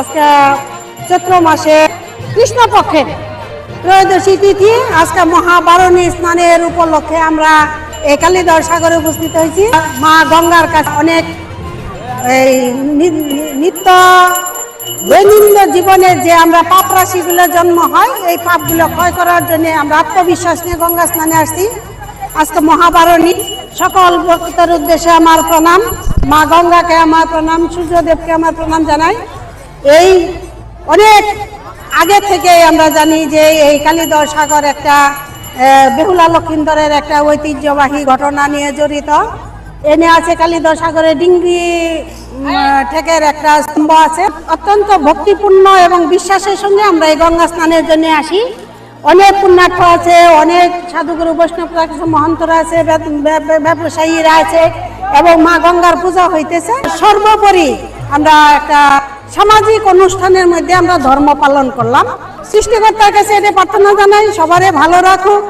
আজকে চৈত্র মাসে কৃষ্ণপক্ষের ত্রয়োদশী তিথি। আজকে মহাবারণী স্নানের উপলক্ষে আমরা এই কালীদহ সাগরে উপস্থিত হয়েছি। মা গঙ্গার কাছে অনেক এই নিত্য দৈনন্দিন জীবনে যে আমরা পাপ রাশিগুলো জন্ম হয়, এই পাপগুলো ক্ষয় করার জন্য আমরা আত্মবিশ্বাস নিয়ে গঙ্গা স্নানে আসছি। আজকে মহাবারণী, সকল ভক্তদের উদ্দেশ্যে আমার প্রণাম। মা গঙ্গাকে আমার প্রণাম, সূর্যদেবকে আমার প্রণাম জানাই। এই অনেক আগে থেকে আমরা জানি যে এই কালীদহ সাগর একটা বেহুলা লক্ষিন্দরের একটা ঐতিহ্যবাহী ঘটনা নিয়ে জড়িত। এনে আছে কালীদহ সাগরে ডিঙ্গি ঠেকের একটা স্তম্ভ আছে। অত্যন্ত ভক্তিপূর্ণ এবং বিশ্বাসের সঙ্গে আমরা এই গঙ্গা স্নানের জন্য আসি। অনেক পুণ্যার্থ আছে, অনেক সাধুগুরু বৈষ্ণবরা, কিছু মহন্তরা আছে, ব্যবসায়ীরা আছে এবং মা গঙ্গার পূজা হইতেছে। সর্বোপরি আমরা একটা সামাজিক অনুষ্ঠানের মধ্যে আমরা ধর্ম পালন করলাম। সৃষ্টিকর্তার কাছে এটা প্রার্থনা জানাই, সবারে ভালো রাখুক।